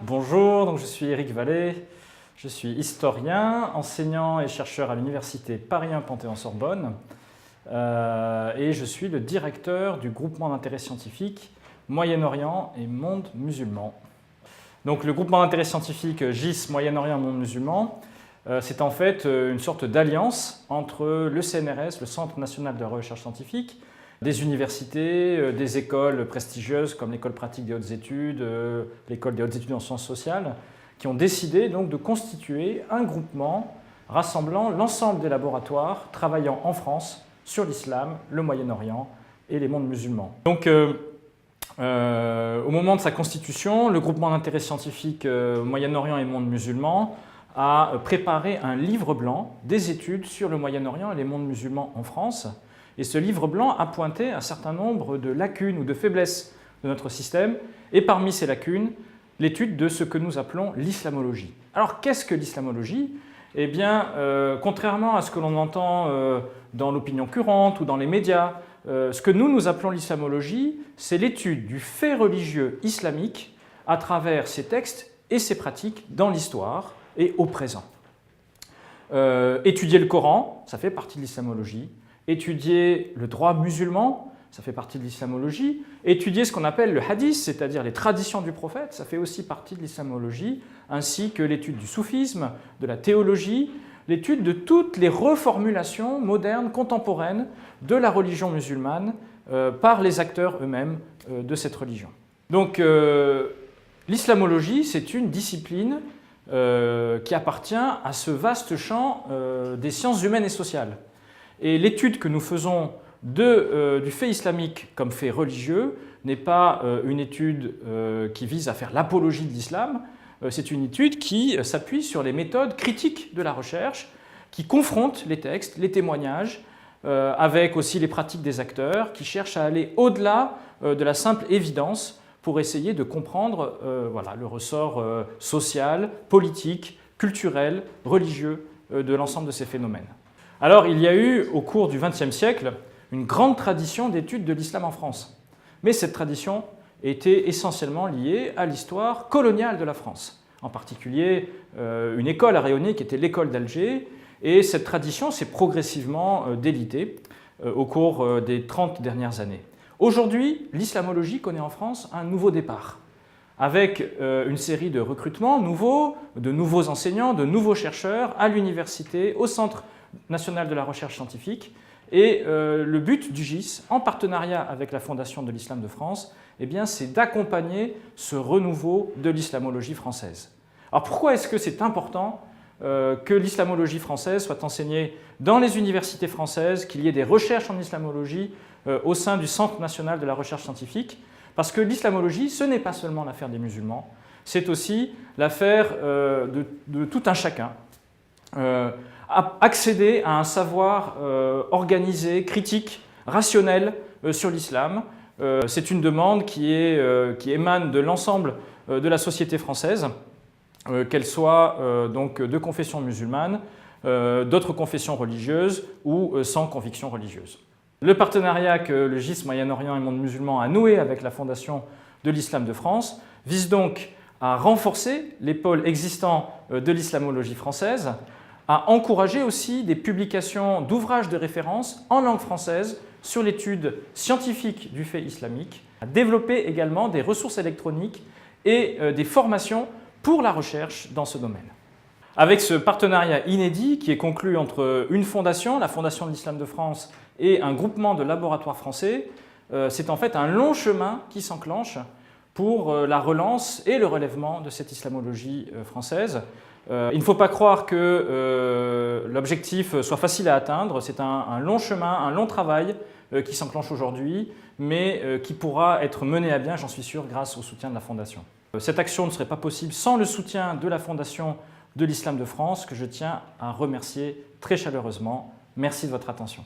Bonjour, donc je suis Éric Vallée, je suis historien, enseignant et chercheur à l'université Paris 1 Panthéon-Sorbonne et je suis le directeur du groupement d'intérêt scientifique Moyen-Orient et monde musulman. Donc le groupement d'intérêt scientifique GIS Moyen-Orient et monde musulman, c'est en fait une sorte d'alliance entre le CNRS, le Centre national de recherche scientifique, des universités, des écoles prestigieuses comme l'École pratique des hautes études, l'École des hautes études en sciences sociales, qui ont décidé donc de constituer un groupement rassemblant l'ensemble des laboratoires travaillant en France sur l'islam, le Moyen-Orient et les mondes musulmans. Donc au moment de sa constitution, le groupement d'intérêt scientifique Moyen-Orient et mondes musulmans a préparé un livre blanc des études sur le Moyen-Orient et les mondes musulmans en France. Et ce livre blanc a pointé un certain nombre de lacunes ou de faiblesses de notre système, et parmi ces lacunes, l'étude de ce que nous appelons l'islamologie. Alors qu'est-ce que l'islamologie? Eh bien, contrairement à ce que l'on entend dans l'opinion courante ou dans les médias, ce que nous appelons l'islamologie, c'est l'étude du fait religieux islamique à travers ses textes et ses pratiques dans l'histoire et au présent. Étudier le Coran, ça fait partie de l'islamologie. Étudier le droit musulman, ça fait partie de l'islamologie. Étudier ce qu'on appelle le hadith, c'est-à-dire les traditions du prophète, ça fait aussi partie de l'islamologie, ainsi que l'étude du soufisme, de la théologie, l'étude de toutes les reformulations modernes, contemporaines de la religion musulmane par les acteurs eux-mêmes de cette religion. Donc l'islamologie, c'est une discipline qui appartient à ce vaste champ des sciences humaines et sociales. Et l'étude que nous faisons du fait islamique comme fait religieux n'est pas une étude qui vise à faire l'apologie de l'islam, c'est une étude qui s'appuie sur les méthodes critiques de la recherche, qui confronte les textes, les témoignages, avec aussi les pratiques des acteurs, qui cherchent à aller au-delà de la simple évidence pour essayer de comprendre le ressort social, politique, culturel, religieux de l'ensemble de ces phénomènes. Alors, il y a eu, au cours du XXe siècle, une grande tradition d'étude de l'islam en France. Mais cette tradition était essentiellement liée à l'histoire coloniale de la France. En particulier, une école à rayonner qui était l'école d'Alger. Et cette tradition s'est progressivement délitée au cours des 30 dernières années. Aujourd'hui, l'islamologie connaît en France un nouveau départ, avec une série de recrutements nouveaux, de nouveaux enseignants, de nouveaux chercheurs à l'université, au Centre national de la recherche scientifique. Et le but du GIS, en partenariat avec la Fondation de l'Islam de France, eh bien, c'est d'accompagner ce renouveau de l'islamologie française. Alors pourquoi est-ce que c'est important que l'islamologie française soit enseignée dans les universités françaises, qu'il y ait des recherches en islamologie au sein du Centre national de la recherche scientifique? Parce que l'islamologie, ce n'est pas seulement l'affaire des musulmans, c'est aussi l'affaire de tout un chacun. Accéder à un savoir organisé, critique, rationnel sur l'islam. C'est une demande qui émane de l'ensemble de la société française, qu'elle soit donc de confession musulmane, d'autres confessions religieuses ou sans conviction religieuse. Le partenariat que le GIS Moyen-Orient et monde musulman a noué avec la Fondation de l'Islam de France vise donc à renforcer les pôles existants de l'islamologie française, à encourager aussi des publications d'ouvrages de référence en langue française sur l'étude scientifique du fait islamique, à développer également des ressources électroniques et des formations pour la recherche dans ce domaine. Avec ce partenariat inédit qui est conclu entre une fondation, la Fondation de l'Islam de France, et un groupement de laboratoires français, c'est en fait un long chemin qui s'enclenche pour la relance et le relèvement de cette islamologie française. Il ne faut pas croire que l'objectif soit facile à atteindre, c'est un long chemin, un long travail qui s'enclenche aujourd'hui, mais qui pourra être mené à bien, j'en suis sûr, grâce au soutien de la Fondation. Cette action ne serait pas possible sans le soutien de la Fondation de l'Islam de France, que je tiens à remercier très chaleureusement. Merci de votre attention.